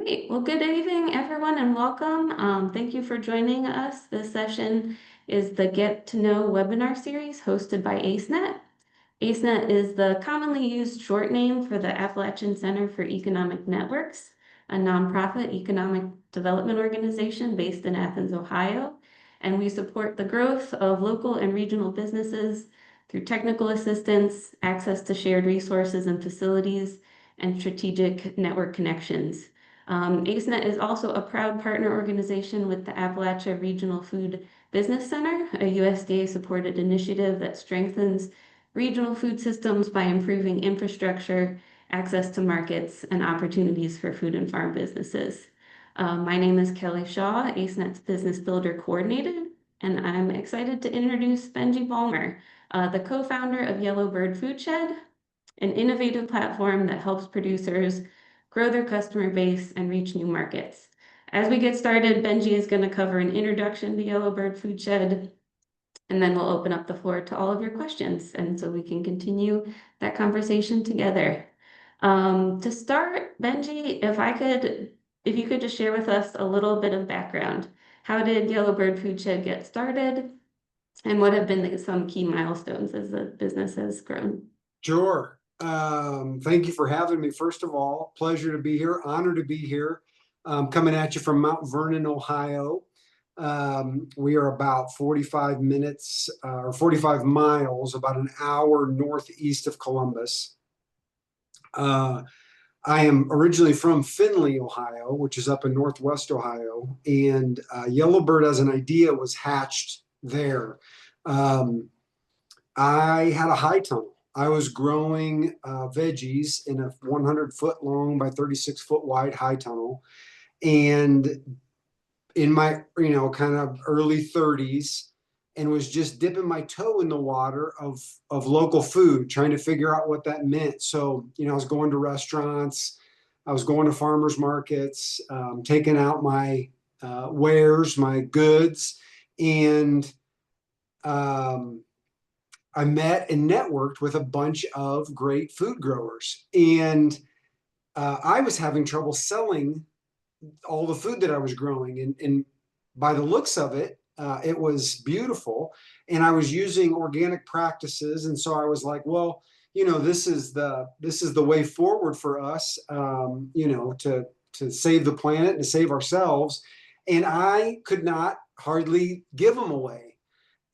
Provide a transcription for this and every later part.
Great. Well, good evening, everyone, and welcome. Thank you for joining us. This session is the Get to Know webinar series hosted by ACEnet. ACEnet is the commonly used short name for the Appalachian Center for Economic Networks, a nonprofit economic development organization based in Athens, Ohio. And we support the growth of local and regional businesses through technical assistance, access to shared resources and facilities, and strategic network connections. ACEnet is also a proud partner organization with the Appalachia Regional Food Business Center, a USDA-supported initiative that strengthens regional food systems by improving infrastructure, access to markets, and opportunities for food and farm businesses. My name is Kelly Shaw, ACENet's Business Builder Coordinator, and I'm excited to introduce Benji Balmer, the co-founder of Yellowbird Foodshed, an innovative platform that helps producers grow their customer base and reach new markets. As we get started, Benji is going to cover an introduction to Yellowbird Foodshed, and then we'll open up the floor to all of your questions, and so we can continue that conversation together. To start, Benji, if you could just share with us a little bit of background. How did Yellowbird Foodshed get started, and what have been some key milestones as the business has grown? Sure. Thank you for having me. First of all, pleasure to be here, honor to be here. Coming at you from Mount Vernon, Ohio. We are about 45 minutes or 45 miles, about an hour northeast of Columbus. I am originally from Findlay, Ohio, which is up in northwest Ohio, and Yellowbird as an idea was hatched there. I had a high tunnel. I was growing veggies in a 100-foot long by 36-foot wide high tunnel. And in my, kind of early 30s, and was just dipping my toe in the water of local food, trying to figure out what that meant. So, I was going to restaurants, I was going to farmers markets, taking out my wares, my goods, and I met and networked with a bunch of great food growers. And I was having trouble selling all the food that I was growing. And by the looks of it, it was beautiful. And I was using organic practices. And so I was like, well, this is the way forward for us, to save the planet and to save ourselves. And I could not hardly give them away.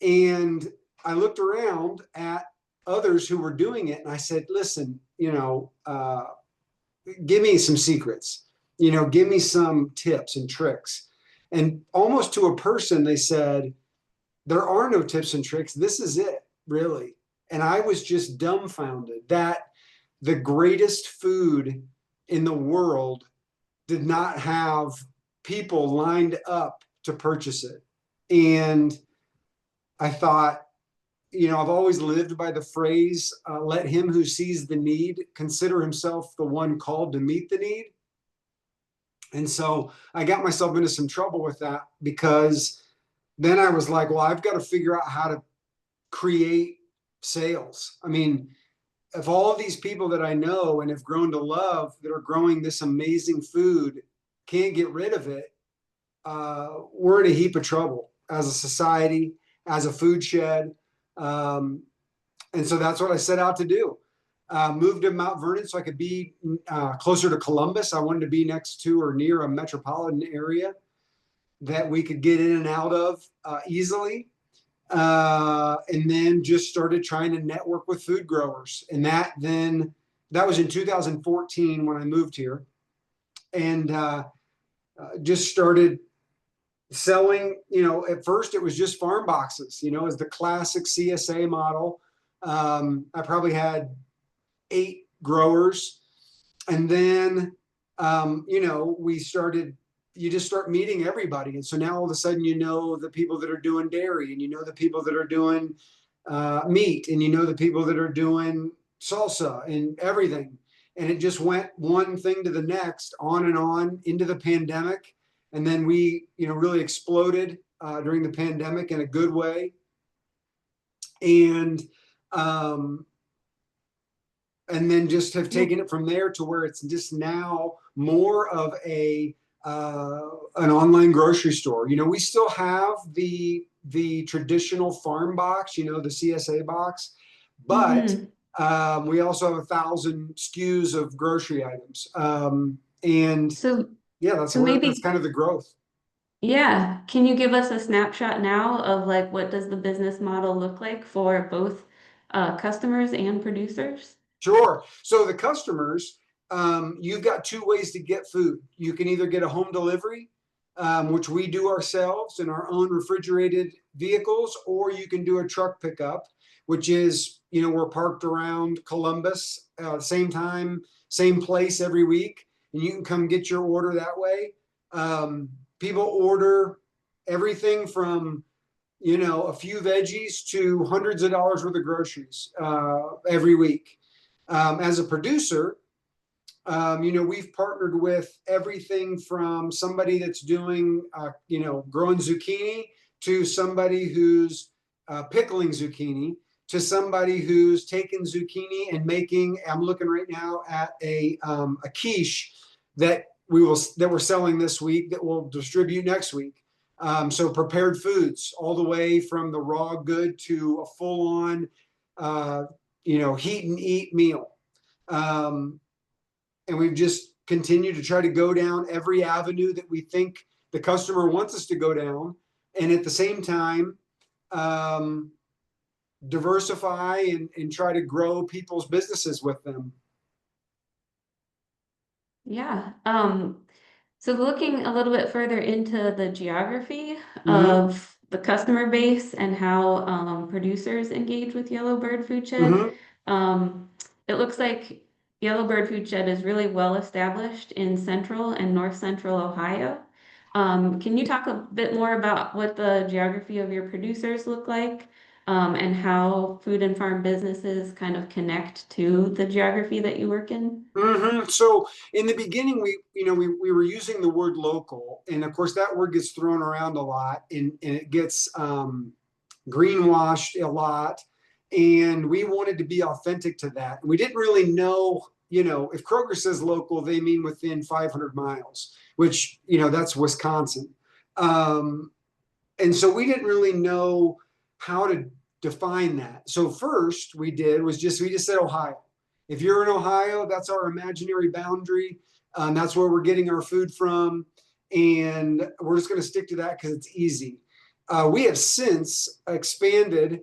And I looked around at others who were doing it, and I said, listen, give me some secrets, give me some tips and tricks. And almost to a person, they said, there are no tips and tricks. This is it, really. And I was just dumbfounded that the greatest food in the world did not have people lined up to purchase it. And I thought, I've always lived by the phrase, let him who sees the need consider himself the one called to meet the need. And so I got myself into some trouble with that, because then I was like, well, I've got to figure out how to create sales. I mean, if all of these people that I know and have grown to love that are growing this amazing food can't get rid of it, we're in a heap of trouble as a society, as a food shed. And so that's what I set out to do. Moved to Mount Vernon so I could be closer to Columbus. I wanted to be next to or near a metropolitan area that we could get in and out of easily. And then just started trying to network with food growers. And that was in 2014 when I moved here, and just started selling. At first it was just farm boxes, as the classic CSA model. I probably had 8 growers, and then you just start meeting everybody. And so now all of a sudden, the people that are doing dairy, and the people that are doing meat, and the people that are doing salsa and everything. And it just went one thing to the next, on and on into the pandemic. And then we, really exploded during the pandemic in a good way. And and then just have taken it from there to where it's just now more of an online grocery store. We still have the traditional farm box, the CSA box, but Mm-hmm. we also have 1,000 SKUs of grocery items. And So, yeah, so that's maybe, kind of the growth. yeah, can you give us a snapshot now of like what does the business model look like for both customers and producers? Sure. So the customers, you've got two ways to get food. You can either get a home delivery, which we do ourselves in our own refrigerated vehicles, or you can do a truck pickup, which is, we're parked around Columbus, same time, same place every week, and you can come get your order that way. People order everything from a few veggies to hundreds of dollars worth of groceries every week. As a producer, we've partnered with everything from somebody that's doing, growing zucchini to somebody who's pickling zucchini to somebody who's taking zucchini and making. I'm looking right now at a quiche that we're selling this week that we'll distribute next week. So prepared foods, all the way from the raw good to a full-on, heat and eat meal. Um, and we've just continued to try to go down every avenue that we think the customer wants us to go down, and at the same time, um, diversify and try to grow people's businesses with them. Yeah. So looking a little bit further into the geography Mm-hmm. of the customer base and how producers engage with Yellowbird Foodshed, Mm-hmm. it looks like Yellowbird Foodshed is really well established in central and north central Ohio. Can you talk a bit more about what the geography of your producers look like, and how food and farm businesses kind of connect to the geography that you work in? Mm-hmm. So in the beginning, we were using the word local, and of course that word gets thrown around a lot, and it gets greenwashed a lot. And we wanted to be authentic to that. We didn't really know, if Kroger says local, they mean within 500 miles, which, that's Wisconsin. Um, and so we didn't really know how to define that. So first we just said Ohio. If you're in Ohio, that's our imaginary boundary. That's where we're getting our food from, and we're just going to stick to that because it's easy. We have since expanded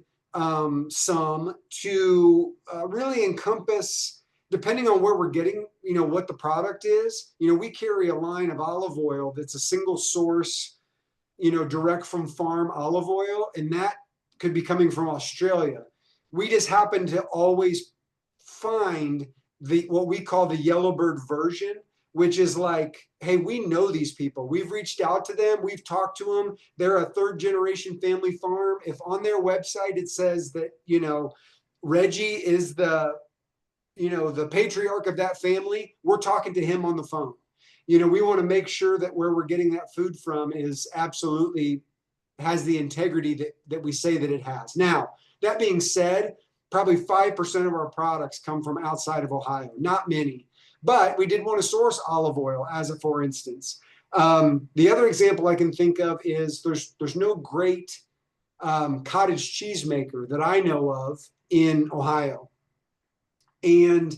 some to really encompass, depending on where we're getting, what the product is. We carry a line of olive oil that's a single source, direct from farm olive oil, and that could be coming from Australia. We just happen to always find what we call the Yellowbird version, which is like, hey, we know these people. We've reached out to them. We've talked to them. They're a third generation family farm. If on their website it says that, Reggie is the patriarch of that family, we're talking to him on the phone. We want to make sure that where we're getting that food from is absolutely has the integrity that we say that it has. Now, that being said, probably 5% of our products come from outside of Ohio, not many, but we did want to source olive oil as a for instance. The other example I can think of is there's no great cottage cheese maker that I know of in Ohio. And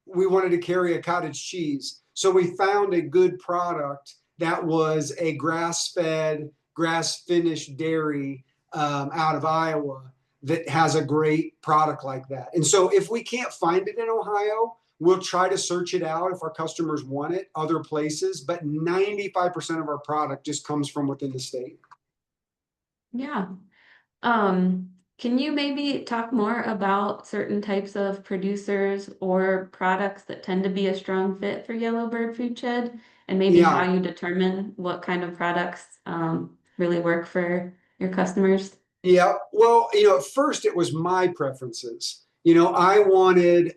we wanted to carry a cottage cheese. So we found a good product that was a grass-fed, grass-finished dairy out of Iowa that has a great product like that. And so if we can't find it in Ohio, we'll try to search it out if our customers want it other places, but 95% of our product just comes from within the state. Yeah. Can you maybe talk more about certain types of producers or products that tend to be a strong fit for Yellowbird Foodshed, and maybe how Yeah, you determine what kind of products really work for your customers? yeah. Well, at first it was my preferences. I wanted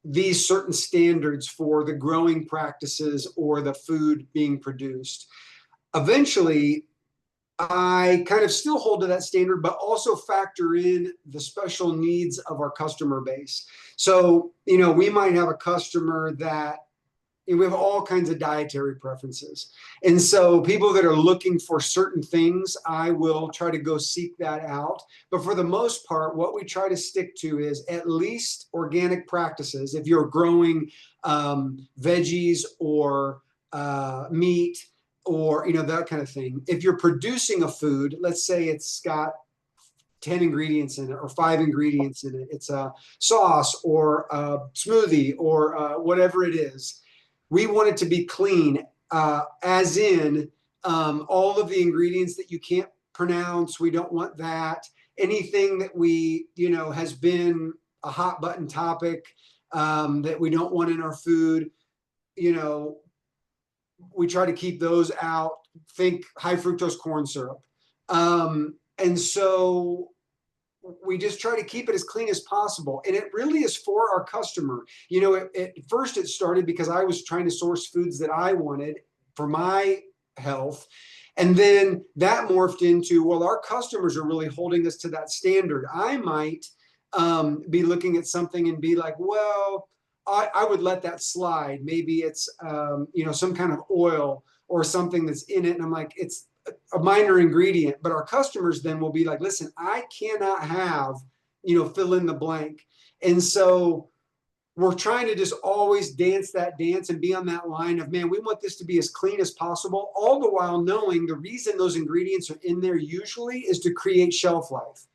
these certain standards for the growing practices or the food being produced. Eventually, I kind of still hold to that standard, but also factor in the special needs of our customer base. So, we might have a customer that we have all kinds of dietary preferences. And so people that are looking for certain things, I will try to go seek that out. But for the most part, what we try to stick to is at least organic practices. If you're growing veggies or meat or, that kind of thing. If you're producing a food, let's say it's got 10 ingredients in it or 5 ingredients in it. It's a sauce or a smoothie or whatever it is. We want it to be clean, as in all of the ingredients that you can't pronounce. We don't want that. Anything that has been a hot button topic that we don't want in our food, we try to keep those out. Think high fructose corn syrup. And so we just try to keep it as clean as possible. And it really is for our customer. At first it started because I was trying to source foods that I wanted for my health. And then that morphed into, well, our customers are really holding us to that standard. I might be looking at something and be like, well, I would let that slide. Maybe it's, some kind of oil or something that's in it. And I'm like, it's a minor ingredient, but our customers then will be like, listen, I cannot have, fill in the blank. And so we're trying to just always dance that dance and be on that line of, man, we want this to be as clean as possible, all the while knowing the reason those ingredients are in there usually is to create shelf life.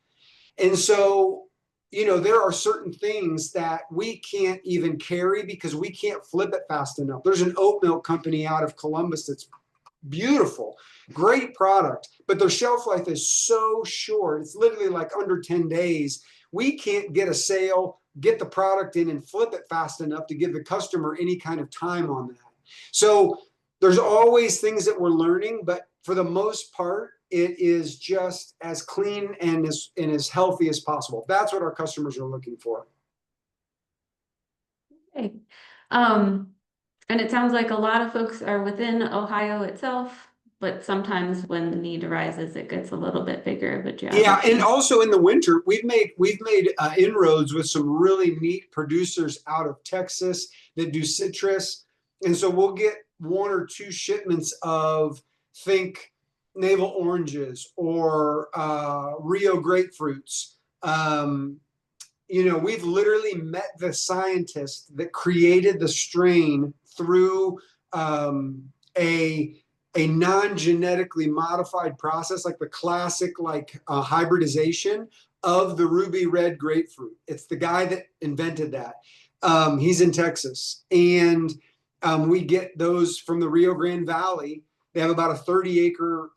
And so, there are certain things that we can't even carry because we can't flip it fast enough. There's an oat milk company out of Columbus that's beautiful, great product, but their shelf life is so short. It's literally like under 10 days. We can't get a sale, get the product in and flip it fast enough to give the customer any kind of time on that. So there's always things that we're learning, but for the most part, it is just as clean and as healthy as possible. That's what our customers are looking for. Okay. And it sounds like a lot of folks are within Ohio itself, but sometimes when the need arises, it gets a little bit bigger of a Yeah, geography. and also in the winter, we've made inroads with some really neat producers out of Texas that do citrus, and so we'll get 1 or 2 shipments of, think, navel oranges or Rio grapefruits. We've literally met the scientist that created the strain through a non-genetically modified process, like the classic hybridization of the ruby red grapefruit. It's the guy that invented that. He's in Texas, and we get those from the Rio Grande Valley. They have about a 30-acre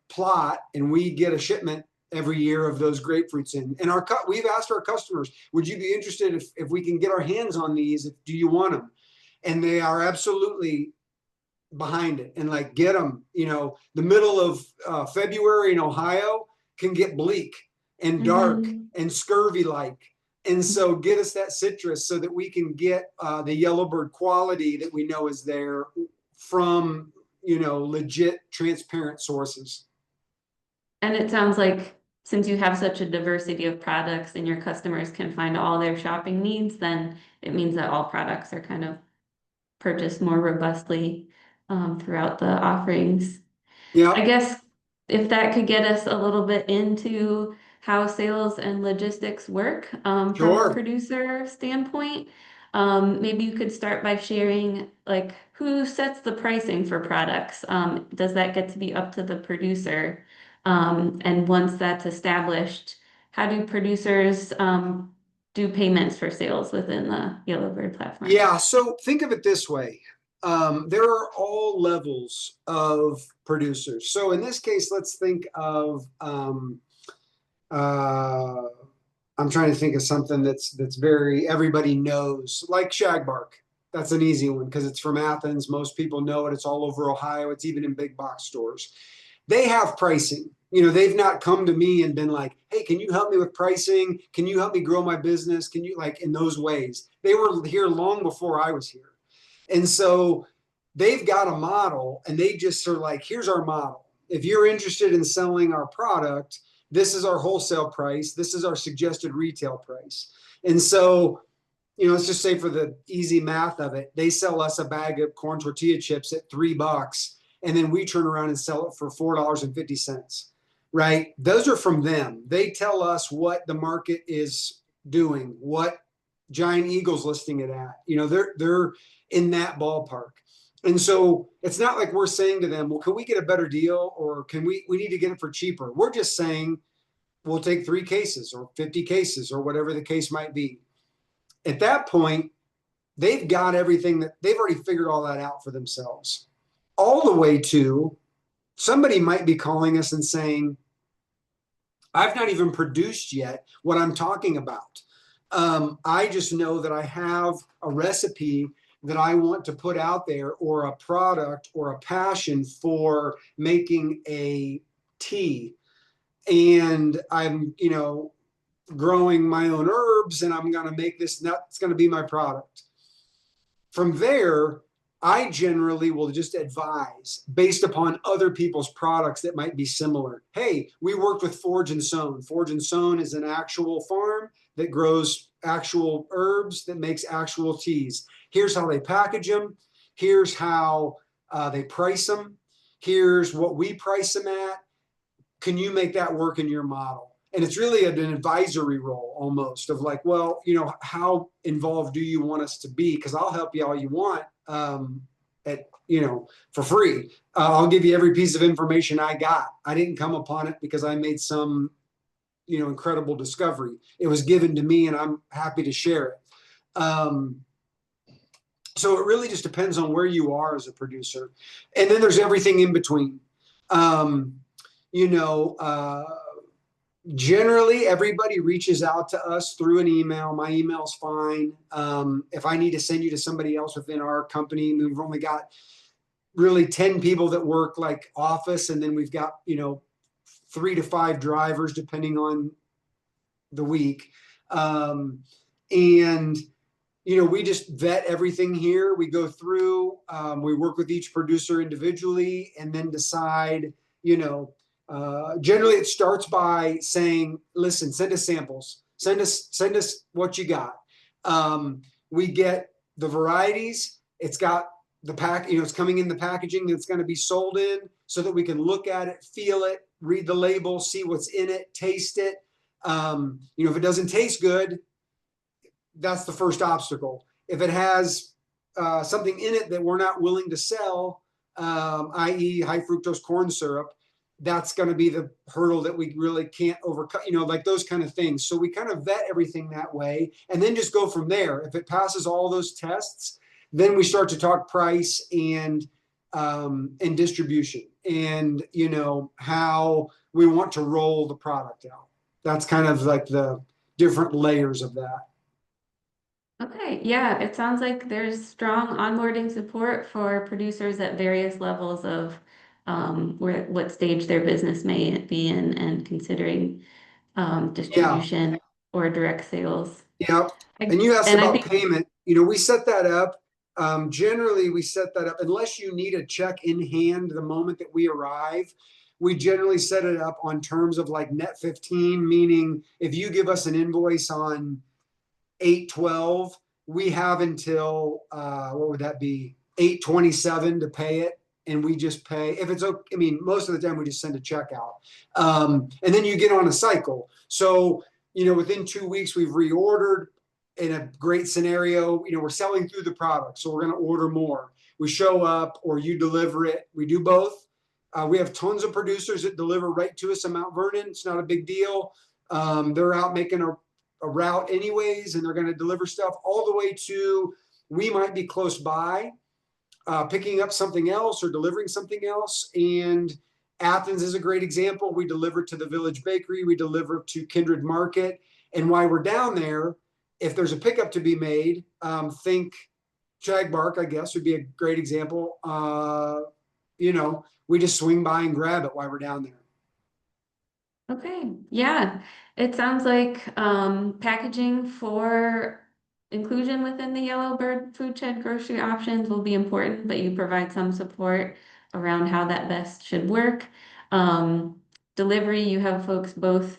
plot, and we get a shipment every year of those grapefruits in. And we've asked our customers, would you be interested if we can get our hands on these? Do you want them? And they are absolutely behind it and get them. The middle of February in Ohio can get bleak and dark and scurvy like. And so get us that citrus so that we can get the Yellowbird quality that we know is there from, legit, transparent sources. And it sounds like since you have such a diversity of products and your customers can find all their shopping needs, then it means that all products are kind of purchased more robustly throughout the offerings. I Yeah, guess if that could get us a little bit into how sales and logistics work from a sure. producer standpoint, maybe you could start by sharing who sets the pricing for products. Does that get to be up to the producer? And once that's established, how do producers do payments for sales within the Yellowbird platform? Yeah, so think of it this way. There are all levels of producers. So in this case, let's think of I'm trying to think of something that's very everybody knows, like shagbark. That's an easy one because it's from Athens. Most people know it. It's all over Ohio. It's even in big box stores. They have pricing. They've not come to me and been like, hey, can you help me with pricing? Can you help me grow my business? Can you, in those ways? They were here long before I was here. And so they've got a model and they just are like, here's our model. if you're interested in selling our product, this is our wholesale price. This is our suggested retail price. And so, let's just say for the easy math of it, they sell us a bag of corn tortilla chips at $3, and then we turn around and sell it for $4.50, right? Those are from them. They tell us what the market is doing, what Giant Eagle's listing it at. They're in that ballpark. And so it's not like we're saying to them, well, can we get a better deal, or can we need to get it for cheaper? We're just saying we'll take 3 cases or 50 cases or whatever the case might be. At that point, they've got everything that they've already figured all that out for themselves. All the way to somebody might be calling us and saying, I've not even produced yet what I'm talking about. I just know that I have a recipe that I want to put out there, or a product or a passion for making a tea. And I'm, growing my own herbs, and I'm going to make this, that's going to be my product. From there, I generally will just advise based upon other people's products that might be similar. Hey, we worked with Forge and Sown. Forge and Sown is an actual farm that grows actual herbs, that makes actual teas. Here's how they package them. Here's how they price them. Here's what we price them at. Can you make that work in your model? And it's really an advisory role almost, of like, well, how involved do you want us to be? Because I'll help you all you want, for free. I'll give you every piece of information I got. I didn't come upon it because I made some, incredible discovery. It was given to me, and I'm happy to share it. So it really just depends on where you are as a producer. And then there's everything in between. Generally, everybody reaches out to us through an email. My email's fine. If I need to send you to somebody else within our company, we've only got really 10 people that work like office, and then we've got 3 to 5 drivers depending on the week. We just vet everything here. We go through, we work with each producer individually, and then decide, generally it starts by saying, listen, send us samples, send us what you got. We get the varieties. It's got the pack, it's coming in the packaging that's going to be sold in, so that we can look at it, feel it, read the label, see what's in it, taste it. If it doesn't taste good, that's the first obstacle. If it has something in it that we're not willing to sell, i.e. high fructose corn syrup, that's going to be the hurdle that we really can't overcome, like those kind of things. So we kind of vet everything that way, and then just go from there. If it passes all those tests, then we start to talk price and distribution, and how we want to roll the product out. That's kind of like the different layers of that. Okay, yeah, it sounds like there's strong onboarding support for producers at various levels of what stage their business may be in, and considering Yeah. distribution or direct sales. Yeah. And you asked And I about think, payment. We set that up. Generally, we set that up unless you need a check in hand the moment that we arrive. We generally set it up on terms of like net 15, meaning if you give us an invoice on 8/12, we have until what would that be? 8/27 to pay it. And we just pay if it's okay. I mean, most of the time we just send a check out. And then you get on a cycle. So, within 2 weeks, we've reordered. In a great scenario, we're selling through the product, so we're going to order more. We show up, or you deliver it. We do both. We have tons of producers that deliver right to us in Mount Vernon. It's not a big deal. They're out making a route anyways, and they're going to deliver stuff, all the way to, we might be close by, picking up something else or delivering something else. And Athens is a great example. We deliver to the Village Bakery. We deliver to Kindred Market. And while we're down there, if there's a pickup to be made, think Shagbark, I guess, would be a great example. We just swing by and grab it while we're down there. okay, yeah, it sounds like packaging for inclusion within the Yellowbird Foodshed grocery options will be important, but you provide some support around how that best should work. Um, Delivery, you have folks both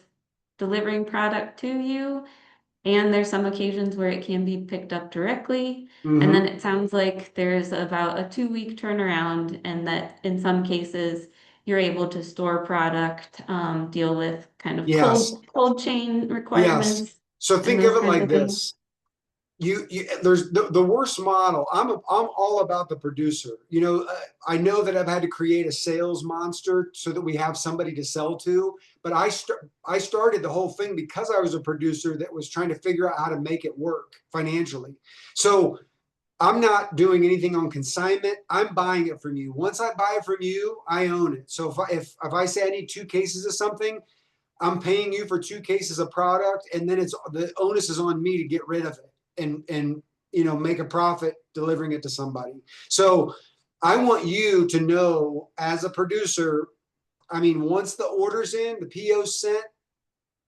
delivering product to you, and there's some occasions where it can be picked up directly. And then Hmm. it sounds like there's about a 2 week turnaround, and that in some cases you're able to store product, deal with kind of Yes. cold chain Yes. requirements So and think of those it kinds like of things. this. There's the worst model. I'm all about the producer. I know that I've had to create a sales monster so that we have somebody to sell to, but I started the whole thing because I was a producer that was trying to figure out how to make it work financially. So I'm not doing anything on consignment. I'm buying it from you. Once I buy it from you, I own it. So if I say I need 2 cases of something, I'm paying you for 2 cases of product, and then it's the onus is on me to get rid of it and make a profit delivering it to somebody. So I want you to know as a producer, I mean, once the order's in, the PO's sent,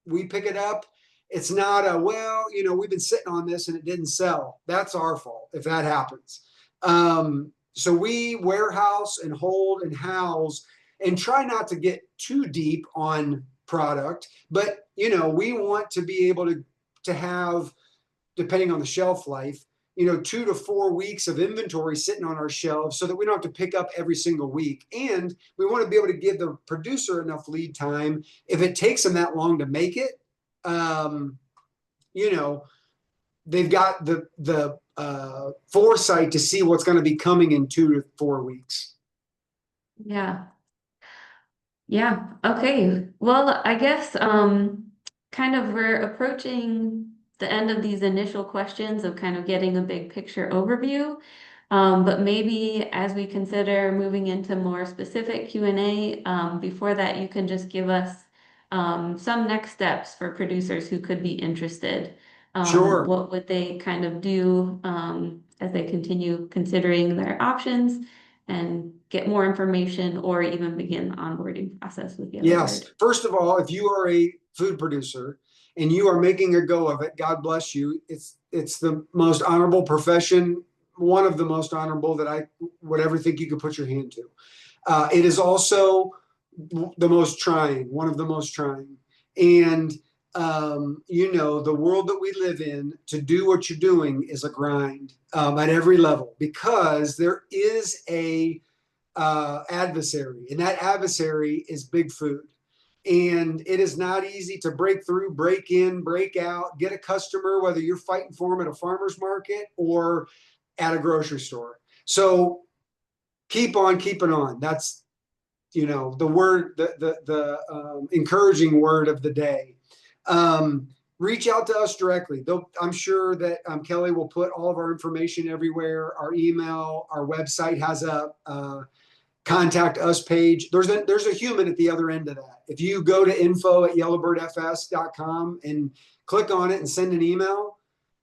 we pick it up. It's not we've been sitting on this and it didn't sell. That's our fault if that happens. So we warehouse and hold and house and try not to get too deep on product, but we want to be able to have, depending on the shelf life, 2 to 4 weeks of inventory sitting on our shelves so that we don't have to pick up every single week. And we want to be able to give the producer enough lead time. If it takes them that long to make it, um, you know, they've got the foresight to see what's going to be coming in 2 to 4 weeks. Yeah. Yeah. Okay. Well, I guess kind of we're approaching the end of these initial questions of kind of getting a big picture overview. But maybe as we consider moving into more specific Q&A, before that, you can just give us some next steps for producers who could be interested. Sure. What would they kind of do as they continue considering their options and get more information or even begin the onboarding process with Yes. Yellowbird? First of all, if you are a food producer and you are making a go of it, God bless you. It's the most honorable profession, one of the most honorable that I would ever think you could put your hand to. It is also the most trying, one of the most trying. And the world that we live in, to do what you're doing is a grind at every level because there is a adversary, and that adversary is big food. And it is not easy to break through, break in, break out, get a customer, whether you're fighting for them at a farmer's market or at a grocery store. So keep on keeping on. That's the word, the encouraging word of the day. Reach out to us directly. I'm sure that Kelly will put all of our information everywhere. Our email, our website has a contact us page. There's a human at the other end of that. If you go to info@yellowbirdfs.com and click on it and send an email,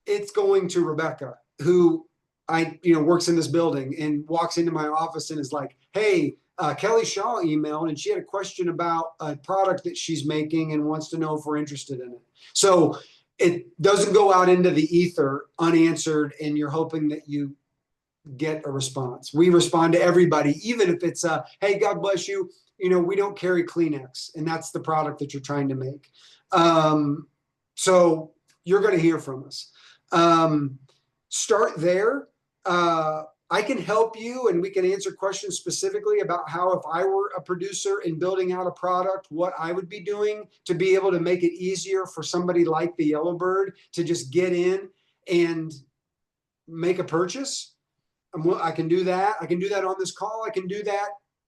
it's going to Rebecca, who works in this building and walks into my office and is like, hey, Kelly Shaw emailed and she had a question about a product that she's making and wants to know if we're interested in it. So it doesn't go out into the ether unanswered and you're hoping that you get a response. We respond to everybody, even if it's hey, God bless you. We don't carry Kleenex, and that's the product that you're trying to make. So you're going to hear from us. Start there. I can help you, and we can answer questions specifically about how, if I were a producer in building out a product, what I would be doing to be able to make it easier for somebody like the Yellowbird to just get in and make a purchase. I can do that. I can do that on this call. I can do that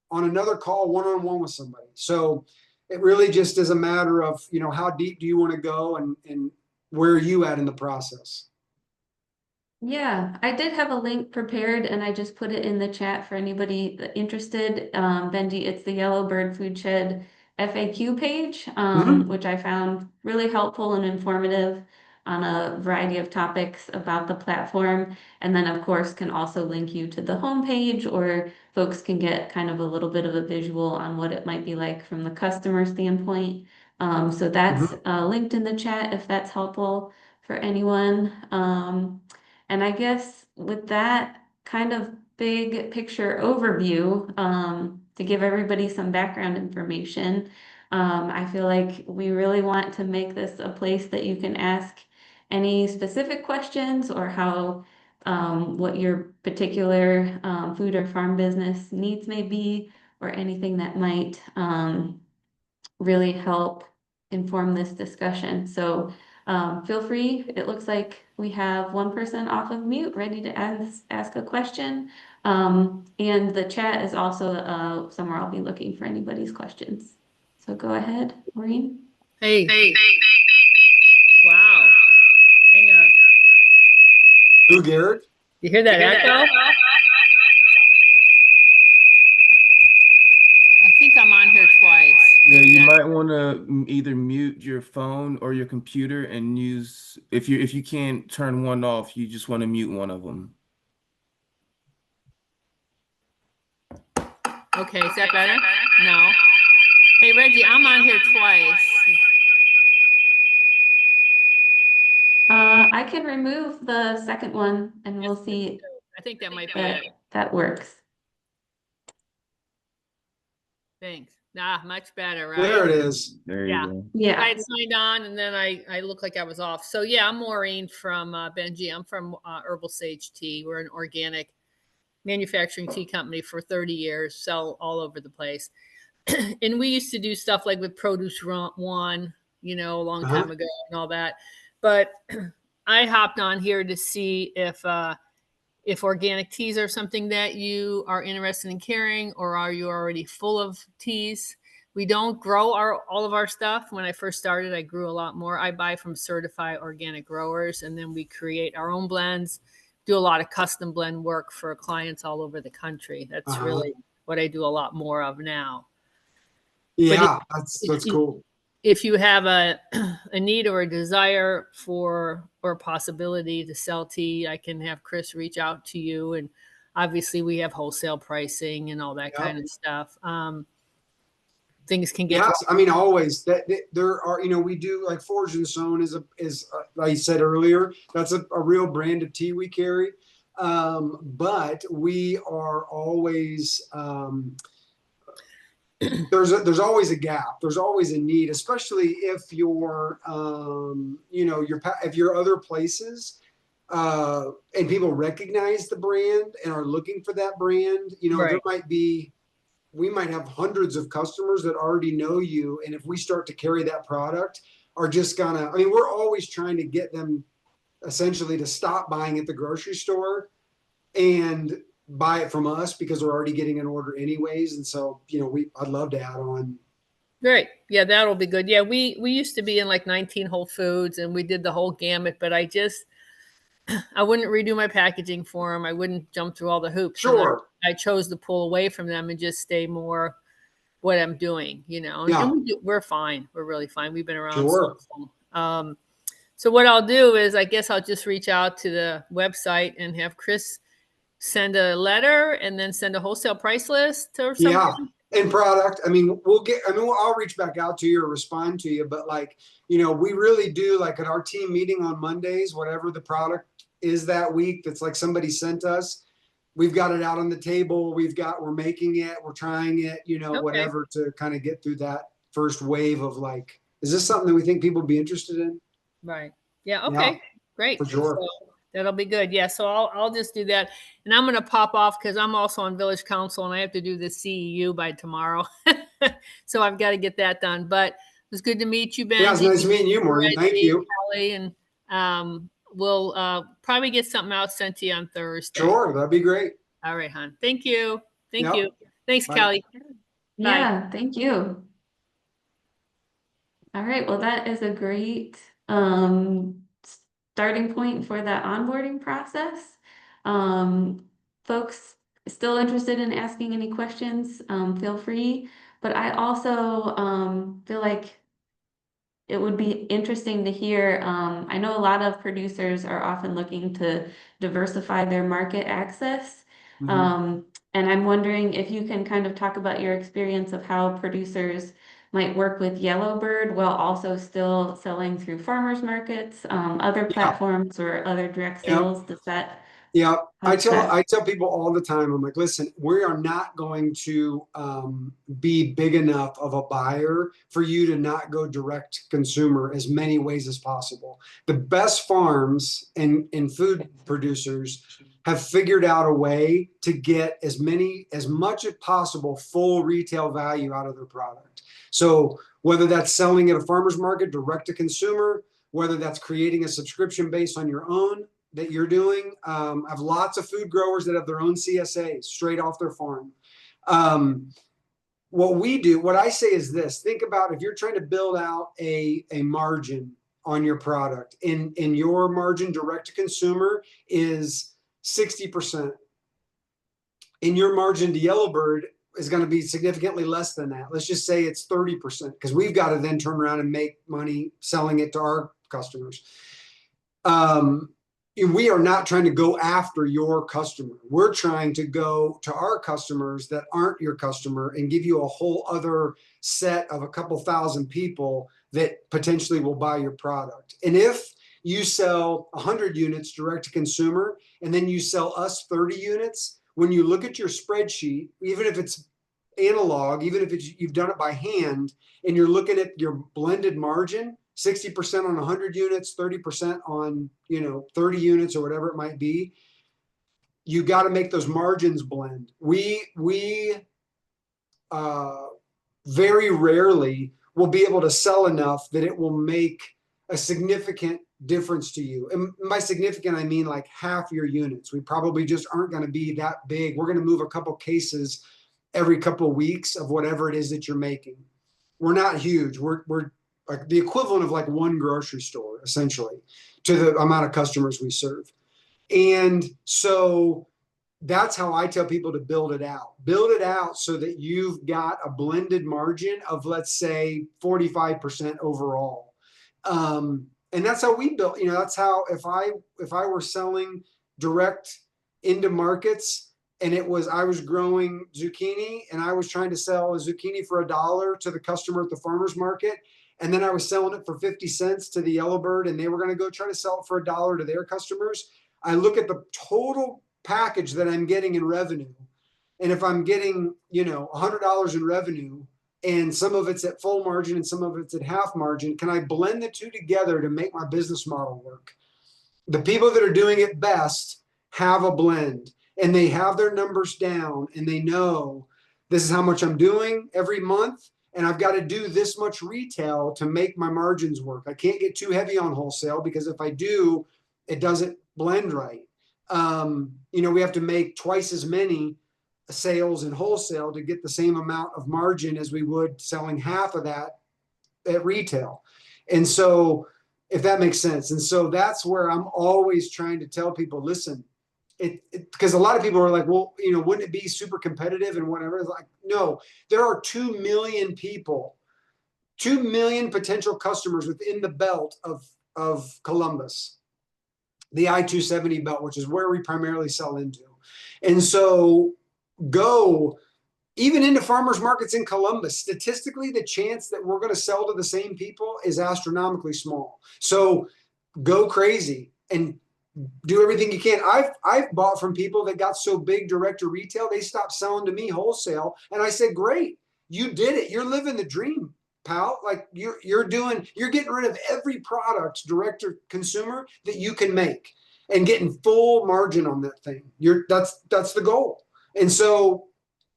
on another call one-on-one with somebody. So it really just is a matter of, how deep do you want to go and where are you at in the process? Yeah, I did have a link prepared and I just put it in the chat for anybody interested. Benji, it's the Yellowbird Foodshed FAQ page, Mm-hmm. which I found really helpful and informative on a variety of topics about the platform. And then, of course, can also link you to the homepage, or folks can get kind of a little bit of a visual on what it might be like from the customer standpoint. So that's Mm-hmm. linked in the chat if that's helpful for anyone. And I guess with that kind of big picture overview, to give everybody some background information. I feel like we really want to make this a place that you can ask any specific questions or how what your particular food or farm business needs may be, or anything that might really help inform this discussion. So feel free. It looks like we have one person off of mute ready to ask a question. And the chat is also somewhere I'll be looking for anybody's questions. So go ahead, Maureen. Hey. Wow. Hang on. Who, Garrett? You hear that echo? I think I'm on here twice. Yeah, you might want to either mute your phone or your computer and use, if you can't turn one off, you just want to mute one of them. Okay, is that better? No. Hey, Reggie, I'm on here twice. I can remove the second one and we'll see I think that might be it. that works. Thanks. Nah, much better, right? There it is. There you go. Yeah. I had signed on and then I looked like I was off. So yeah, I'm Maureen from Benji. I'm from Herbal Sage Tea. We're an organic manufacturing tea company for 30 years, sell all over the place. And we used to do stuff like with Produce One, a long time ago and all that. But I hopped on here to see if organic teas are something that you are interested in carrying, or are you already full of teas? We don't grow all of our stuff. When I first started, I grew a lot more. I buy from certified organic growers, and then we create our own blends, do a lot of custom blend work for clients all over the country. That's really what I do a lot more of now. Yeah, that's cool. If you have a need or a desire or a possibility to sell tea, I can have Chris reach out to you. And obviously we have wholesale pricing and all that kind of stuff. Things can get. Yes, I mean, always there are, we do like Forge and Sown is like I said earlier, that's a real brand of tea we carry. But we are always, there's always a gap. There's always a need, especially if you're, if you're other places, and people recognize the brand and are looking for that brand. Right. We might have hundreds of customers that already know you, and if we start to carry that product, are just gonna. I mean, we're always trying to get them essentially to stop buying at the grocery store and buy it from us because we're already getting an order anyways. And so, I'd love to add on. Great. Yeah, that'll be good. Yeah, we used to be in like 19 Whole Foods and we did the whole gamut, but I wouldn't redo my packaging for them. I wouldn't jump through all the hoops. Sure. I chose to pull away from them and just stay more what I'm doing, Yeah. And we're fine. We're really fine. We've been around. Sure. So what I'll do is I guess I'll just reach out to the website and have Chris send a letter and then send a wholesale price list or something. Yeah. And product. I mean, I'll reach back out to you or respond to you, but we really do, like at our team meeting on Mondays, whatever the product is that week, that's like somebody sent us, we've got it out on the table. We're making it, we're trying it, whatever, to kind of get through that first wave of like, is this something that we think people would be interested in? Right. Yeah. Okay. Yeah, great. For sure. So that'll be good. Yeah. So I'll just do that. And I'm going to pop off because I'm also on Village Council and I have to do the CEU by tomorrow. So I've got to get that done. But it was good to meet you, Ben. Yeah, it's nice meeting you, Maureen. Thank you. Kelly, and we'll probably get something out sent to you on Thursday. Sure. That'd be great. All right, hon. Thank you. Thank you. Thanks, Bye. Kelly. Yeah, Bye. thank you. All right, well, that is a great starting point for that onboarding process. Folks still interested in asking any questions, feel free. But I also feel like it would be interesting to hear. I know a lot of producers are often looking to diversify their market access. And I'm wondering if you can kind of talk about your experience of how producers might work with Yellowbird while also still selling through farmers markets, other platforms or other direct sales. Does that Yeah, How's that? I tell people all the time, I'm like, listen, we are not going to be big enough of a buyer for you to not go direct to consumer as many ways as possible. The best farms and food producers have figured out a way to get as much as possible full retail value out of their product. So whether that's selling at a farmer's market direct to consumer, whether that's creating a subscription based on your own that you're doing. I have lots of food growers that have their own CSAs straight off their farm. What I say is this: think about if you're trying to build out a margin on your product, and your margin direct to consumer is 60%, and your margin to Yellowbird is going to be significantly less than that. Let's just say it's 30%, because we've got to then turn around and make money selling it to our customers. We are not trying to go after your customer. We're trying to go to our customers that aren't your customer and give you a whole other set of a couple thousand people that potentially will buy your product. And if you sell 100 units direct to consumer and then you sell us 30 units, when you look at your spreadsheet, even if it's analog, even if you've done it by hand, and you're looking at your blended margin, 60% on 100 units, 30% on 30 units or whatever it might be, you got to make those margins blend. We very rarely will be able to sell enough that it will make a significant difference to you. And by significant, I mean like half your units. We probably just aren't going to be that big. We're going to move a couple cases every couple of weeks of whatever it is that you're making. We're not huge. We're like the equivalent of like one grocery store, essentially, to the amount of customers we serve. And so that's how I tell people to build it out. Build it out so that you've got a blended margin of, let's say, 45% overall. And that's how we built, that's how, if I were selling direct into markets, and I was growing zucchini and I was trying to sell a zucchini for $1 to the customer at the farmer's market, and then I was selling it for 50 cents to the Yellowbird, and they were going to go try to sell it for $1 to their customers. I look at the total package that I'm getting in revenue. And if I'm getting, $100 in revenue, and some of it's at full margin and some of it's at half margin, can I blend the two together to make my business model work? The people that are doing it best have a blend, and they have their numbers down, and they know this is how much I'm doing every month, and I've got to do this much retail to make my margins work. I can't get too heavy on wholesale, because if I do, it doesn't blend right. We have to make twice as many sales in wholesale to get the same amount of margin as we would selling half of that at retail. And so, if that makes sense. And so that's where I'm always trying to tell people, listen, because a lot of people are like, well, wouldn't it be super competitive and whatever? It's like, no, there are 2 million people, 2 million potential customers within the belt of Columbus, the I-270 belt, which is where we primarily sell into. And so go even into farmers markets in Columbus. Statistically, the chance that we're going to sell to the same people is astronomically small. So go crazy and do everything you can. I've bought from people that got so big direct to retail, they stopped selling to me wholesale. And I said, great, you did it. You're living the dream, pal. Like you're getting rid of every product direct to consumer that you can make and getting full margin on that thing. That's the goal. And so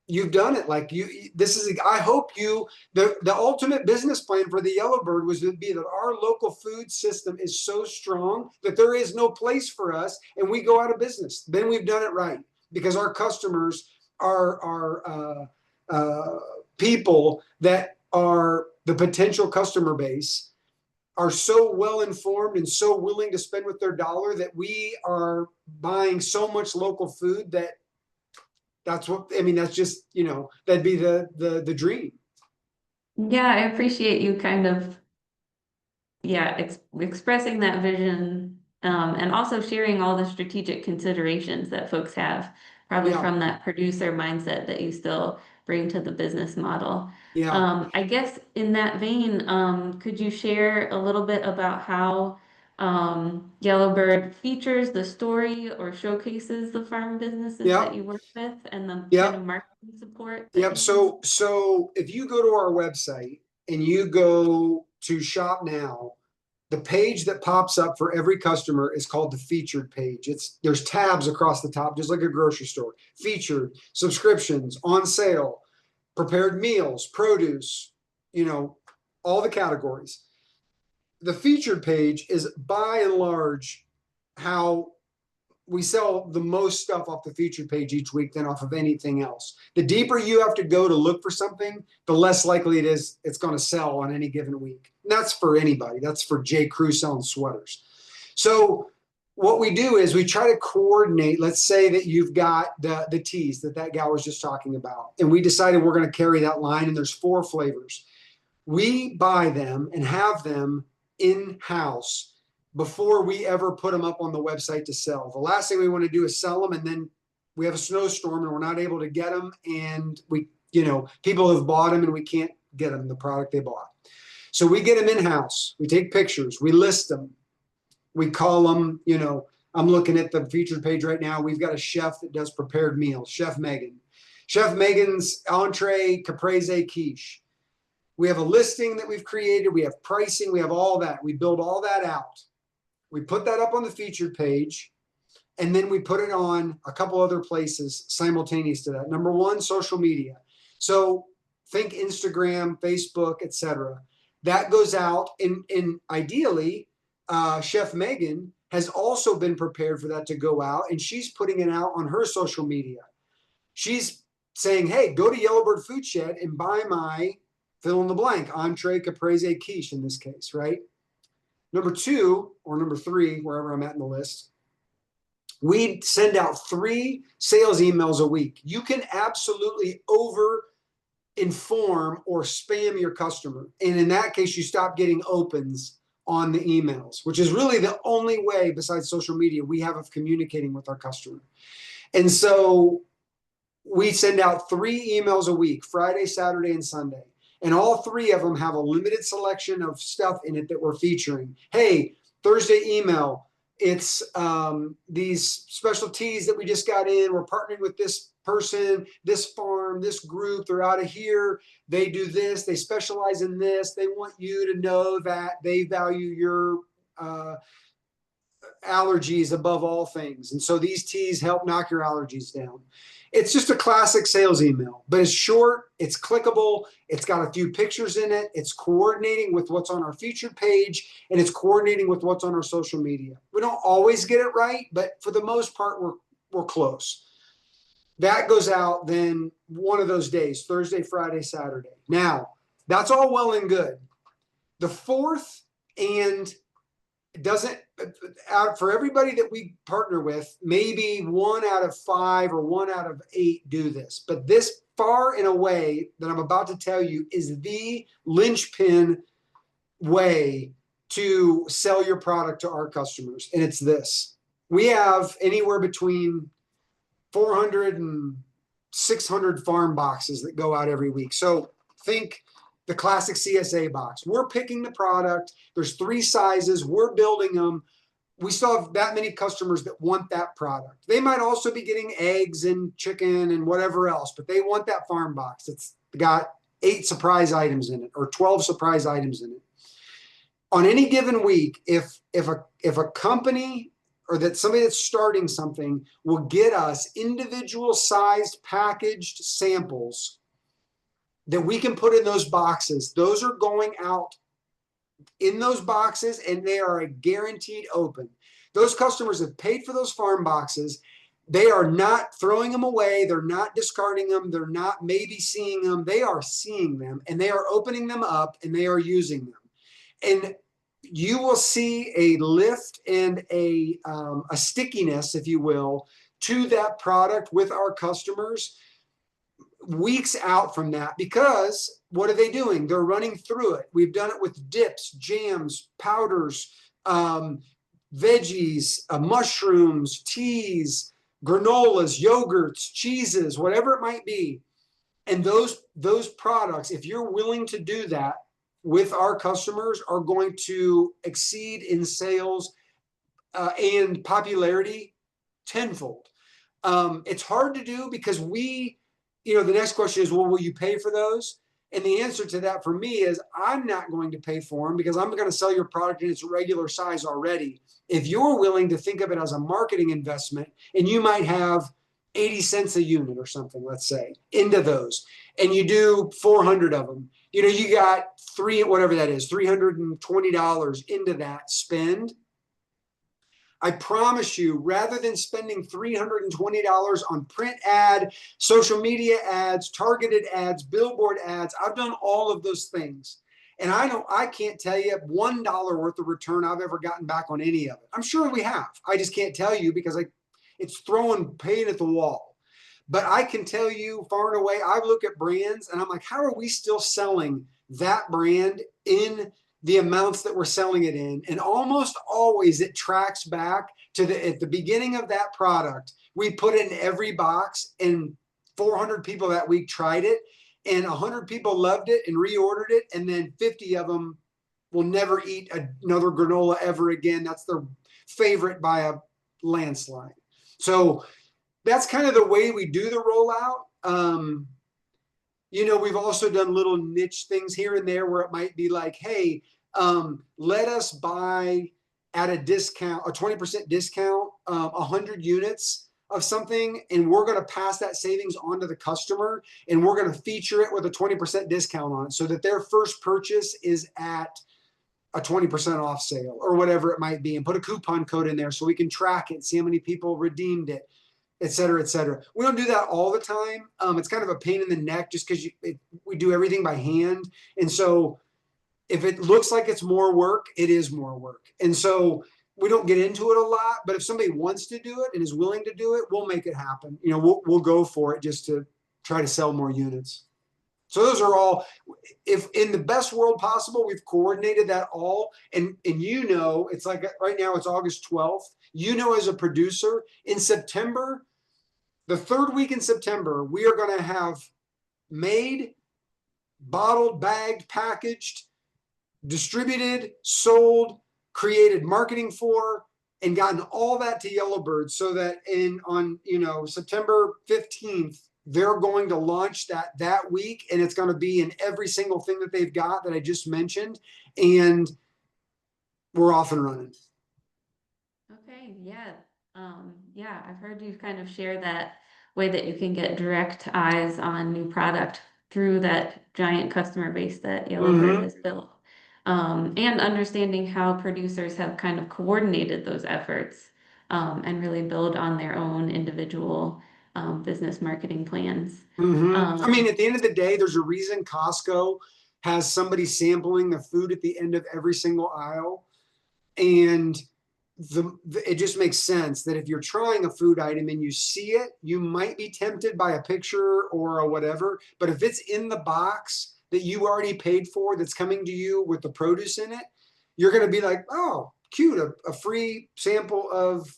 you've done it. Like I hope the ultimate business plan for the Yellowbird was to be that our local food system is so strong that there is no place for us and we go out of business. Then we've done it right, because our customers are people that are the potential customer base are so well informed and so willing to spend with their dollar that we are buying so much local food that's just, that'd be the dream. Yeah, I appreciate you kind of, expressing that vision, and also sharing all the strategic considerations that folks have, probably Yeah. from that producer mindset that you still bring to the business model. Yeah. I guess in that vein, could you share a little bit about how Yellowbird features the story or showcases the farm businesses Yep. that you work with and the Yep. kind of marketing support. that Yep. you So if you go to our website and you go to shop now, the page that pops up for every customer is called the featured page. There's tabs across the top, just like a grocery store. Featured, subscriptions, on sale, prepared meals, produce, all the categories. The featured page is by and large how we sell the most stuff off the featured page each week than off of anything else. The deeper you have to go to look for something, the less likely it is it's going to sell on any given week. And that's for anybody. That's for J. Crew selling sweaters. So what we do is we try to coordinate. Let's say that you've got the teas that gal was just talking about, and we decided we're going to carry that line, and there's 4 flavors. We buy them and have them in-house before we ever put them up on the website to sell. The last thing we want to do is sell them, and then we have a snowstorm and we're not able to get them, and people have bought them and we can't get them the product they bought. So we get them in-house. We take pictures, we list them, we call them, I'm looking at the featured page right now. We've got a chef that does prepared meals, Chef Megan. Chef Megan's entree caprese quiche. We have a listing that we've created. We have pricing. We have all that. We build all that out. We put that up on the featured page, and then we put it on a couple other places simultaneous to that. Number 1, social media. So think Instagram, Facebook, etc. That goes out, and ideally, Chef Megan has also been prepared for that to go out, and she's putting it out on her social media. She's saying, hey, go to Yellowbird Foodshed and buy my fill in the blank, entree caprese quiche in this case, right? Number 2 or number 3, wherever I'm at in the list, we send out 3 sales emails a week. You can absolutely over inform or spam your customer. And in that case, you stop getting opens on the emails, which is really the only way besides social media we have of communicating with our customer. And so we send out 3 emails a week, Friday, Saturday, and Sunday. And all 3 of them have a limited selection of stuff in it that we're featuring. Hey, Thursday email, it's these special teas that we just got in. We're partnering with this person, this farm, this group. They're out of here. They do this. They specialize in this. They want you to know that they value your allergies above all things. And so these teas help knock your allergies down. It's just a classic sales email, but it's short, it's clickable, it's got a few pictures in it, it's coordinating with what's on our featured page, and it's coordinating with what's on our social media. We don't always get it right, but for the most part, we're close. That goes out then one of those days, Thursday, Friday, Saturday. Now, that's all well and good. The 4th, and it doesn't, for everybody that we partner with, maybe 1 out of 5 or 1 out of 8 do this. But this far and away that I'm about to tell you is the linchpin way to sell your product to our customers. And it's this. We have anywhere between 400 and 600 farm boxes that go out every week. So think the classic CSA box. We're picking the product. There's 3 sizes. We're building them. We still have that many customers that want that product. They might also be getting eggs and chicken and whatever else, but they want that farm box. It's got 8 surprise items in it or 12 surprise items in it. On any given week, if a company or that somebody that's starting something will get us individual sized packaged samples that we can put in those boxes, those are going out in those boxes and they are a guaranteed open. Those customers have paid for those farm boxes. They are not throwing them away. They're not discarding them. They're not maybe seeing them. They are seeing them and they are opening them up and they are using them. And you will see a lift and a stickiness, if you will, to that product with our customers weeks out from that, because what are they doing? They're running through it. We've done it with dips, jams, powders, veggies, mushrooms, teas, granolas, yogurts, cheeses, whatever it might be. And those products, if you're willing to do that with our customers are going to exceed in sales and popularity tenfold. It's hard to do because the next question is, well, will you pay for those? And the answer to that for me is I'm not going to pay for them because I'm going to sell your product in its regular size already. If you're willing to think of it as a marketing investment, and you might have 80 cents a unit or something, let's say, into those, and you do 400 of them, you got $320 into that spend. I promise you, rather than spending $320 on print ad, social media ads, targeted ads, billboard ads, I've done all of those things. And I can't tell you $1 worth of return I've ever gotten back on any of it. I'm sure we have. I just can't tell you because it's throwing paint at the wall. But I can tell you far and away, I look at brands and I'm like, how are we still selling that brand in the amounts that we're selling it in? And almost always it tracks back to at the beginning of that product, we put it in every box, and 400 people that week tried it, and 100 people loved it and reordered it. And then 50 of them will never eat another granola ever again. That's their favorite by a landslide. So that's kind of the way we do the rollout. We've also done little niche things here and there where it might be like, hey, let us buy at a discount, a 20% discount, 100 units of something, and we're going to pass that savings on to the customer, and we're going to feature it with a 20% discount on it so that their first purchase is at a 20% off sale or whatever it might be, and put a coupon code in there so we can track it, see how many people redeemed it, et cetera, et cetera. We don't do that all the time. It's kind of a pain in the neck just because we do everything by hand. And so if it looks like it's more work, it is more work. And so we don't get into it a lot, but if somebody wants to do it and is willing to do it, we'll make it happen. We'll go for it just to try to sell more units. So those are all, if in the best world possible, we've coordinated that all. And it's like right now it's August 12th. As a producer, in September, the third week in September, we are going to have made, bottled, bagged, packaged, distributed, sold, created marketing for, and gotten all that to Yellowbird so that on September 15th, they're going to launch that week, and it's going to be in every single thing that they've got that I just mentioned, and we're off and running. Okay, yeah. I've heard you kind of share that way that you can get direct eyes on new product through that giant customer base that Yellowbird has built. And understanding how producers have kind of coordinated those efforts and really build on their own individual business marketing plans. I mean, at the end of the day, there's a reason Costco has somebody sampling the food at the end of every single aisle. And it just makes sense that if you're trying a food item and you see it, you might be tempted by a picture or a whatever. But if it's in the box that you already paid for, that's coming to you with the produce in it, you're going to be like, oh, cute, a free sample of,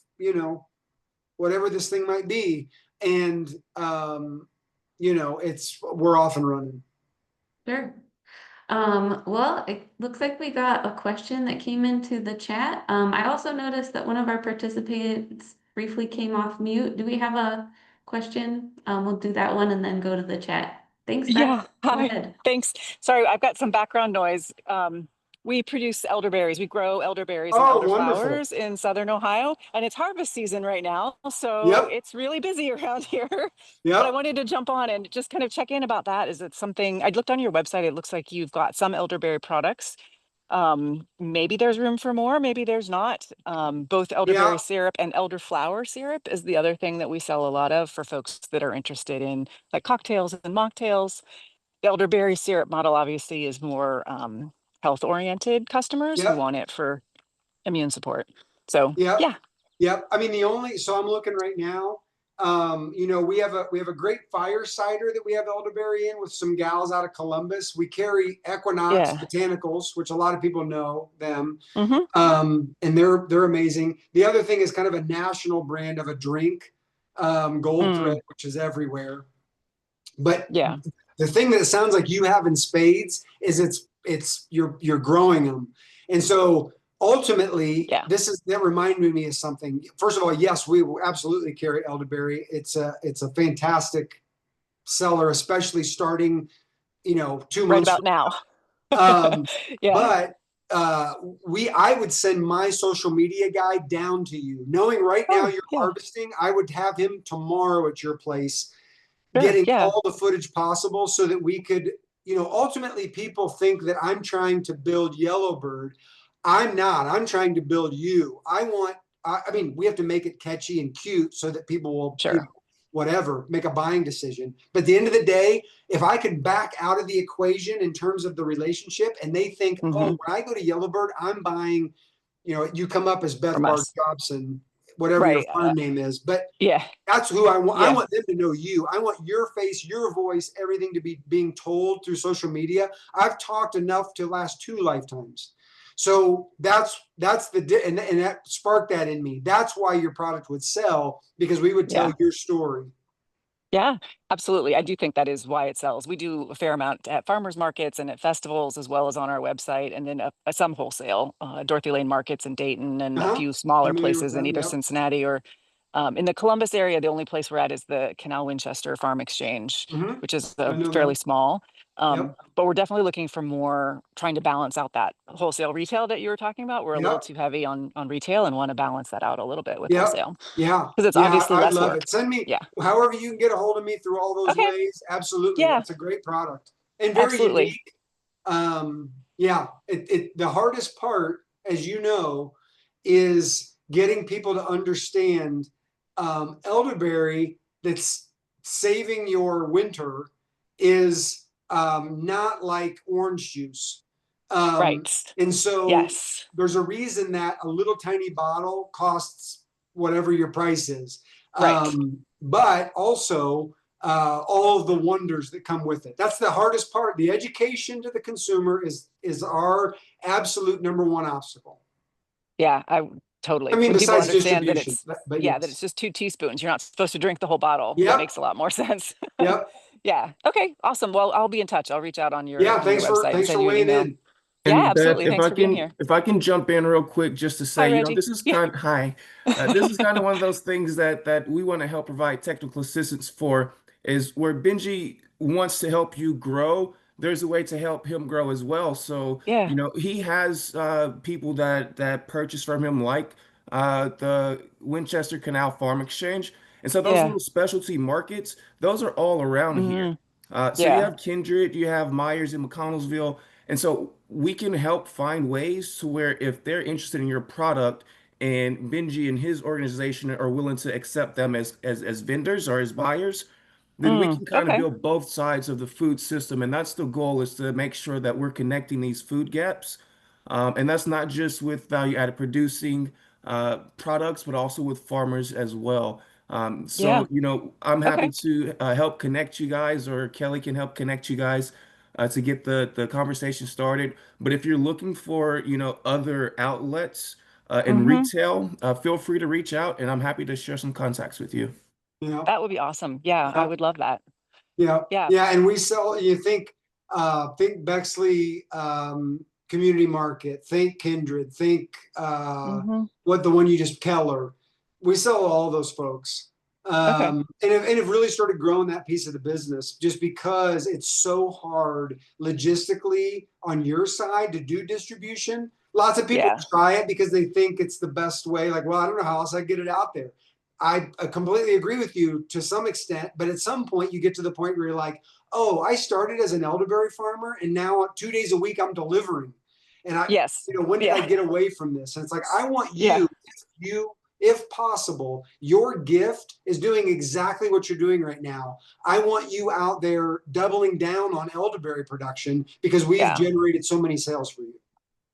whatever this thing might be. And, we're off and running. Sure. Well, it looks like we got a question that came into the chat. I also noticed that one of our participants briefly came off mute. Do we have a question? We'll do that one and then go to the chat. Thanks, Beth. Yeah, Go hi. ahead. Thanks. Sorry, I've got some background noise. We produce elderberries. We grow elderberries and elderflowers in Southern Ohio, and it's harvest season right now. So it's really busy around here. But I wanted to jump on and just kind of check in about that. Is it something I looked on your website? It looks like you've got some elderberry products. Maybe there's room for more, maybe there's not. Both elderberry syrup and elderflower syrup is the other thing that we sell a lot of for folks that are interested in like cocktails and mocktails. The elderberry syrup model obviously is more health oriented customers who want it for immune support. So yeah. I mean, so I'm looking right now. We have a great fire cider that we have elderberry in with some gals out of Columbus. We carry Equinox Botanicals, which a lot of people know them. And they're amazing. The other thing is kind of a national brand of a drink, Gold Thread, which is everywhere. But the thing that it sounds like you have in spades is it's you're growing them. And so ultimately, Yeah. that reminded me of something. First of all, yes, we will absolutely carry elderberry. It's a fantastic seller, especially starting, 2 Right months about now. Yeah. But I would send my social media guy down to you, knowing right now you're harvesting. I would have him tomorrow at your place, getting all the footage possible so that we could, ultimately people think that I'm trying to build Yellowbird. I'm not. I'm trying to build you. I mean, we have to make it catchy and cute so that people will, whatever, make a buying decision. But at the end of the day, if I could back out of the equation in terms of the relationship and they think, oh, when I go to Yellowbird, I'm buying, you come up as Beth Bart Jobson, whatever your farm name is. But that's who I want. I want them to know you. I want your face, your voice, everything to be being told through social media. I've talked enough to last 2 lifetimes. So that's and that sparked that in me. That's why your product would sell, because we would tell your story. Yeah, absolutely. I do think that is why it sells. We do a fair amount at farmers markets and at festivals, as well as on our website, and then some wholesale, Dorothy Lane markets in Dayton, and a few smaller places in either Cincinnati or in the Columbus area. The only place we're at is the Canal Winchester Farm Exchange, which is fairly small. But we're definitely looking for more, trying to balance out that wholesale retail that you were talking about. We're a little too heavy on retail and want to balance that out a little bit with wholesale. Yeah. Because it's obviously I'd less love work. it. Send me, however you can get a hold of me through all those ways. Absolutely. That's a great product and very unique. The hardest part, as you know, is getting people to understand elderberry that's saving your winter is not like orange juice. And so there's a reason that a little tiny bottle costs whatever your price is. But also all of the wonders that come with it. That's the hardest part. The education to the consumer is our absolute number one obstacle. Yeah, totally. I mean, when people besides understand that distribution, it's but that it's just 2 teaspoons. You're not supposed to drink the whole bottle. That makes a lot more sense. Yeah. Okay. Awesome. Well, I'll be in touch. I'll reach out on your website and send you an email. In. Yeah, And absolutely. Beth, Thanks for being here. if I can jump in real quick just to say, Reggie. this is kind this is kind of one of those things that we want to help provide technical assistance for, is where Benji wants to help you grow. There's a way to help him grow as well. So, he has people that purchase from him, like the Winchester Canal Farm Exchange. And so those little specialty markets, those are all around here. So you have Kindred, you have Myers in McConnellsville. And so we can help find ways to where if they're interested in your product and Benji and his organization are willing to accept them as vendors or as buyers, then we can kind of build both sides of the food system. And that's the goal, is to make sure that we're connecting these food gaps. And that's not just with value-added producing products, but also with farmers as well. So, I'm happy to help connect you guys, or Kelly can help connect you guys to get the conversation started. But if you're looking for, other outlets in retail, feel free to reach out, and I'm happy to share some contacts with you. That would be awesome. Yeah, I would love that. Yeah. And we sell, think Bexley Community Market, think Kindred, think what the one you just, Keller. We sell all those folks. And have really started growing that piece of the business, just because it's so hard logistically on your side to do distribution. Lots of people try it because they think it's the best way. Like, well, I don't know how else I get it out there. I completely agree with you to some extent, but at some point you get to the point where you're like, oh, I started as an elderberry farmer and now 2 days a week I'm delivering. And when did I get away from this? And it's like, I want you, if possible, your gift is doing exactly what you're doing right now. I want you out there doubling down on elderberry production, because we've generated so many sales for you.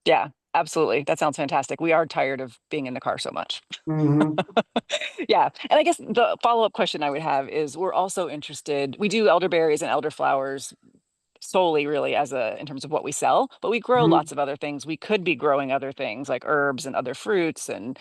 Yeah, absolutely. That sounds fantastic. We are tired of being in the car so much. Yeah. And I guess the follow-up question I would have is, we're also interested, we do elderberries and elderflowers solely really in terms of what we sell, but we grow lots of other things. We could be growing other things like herbs and other fruits and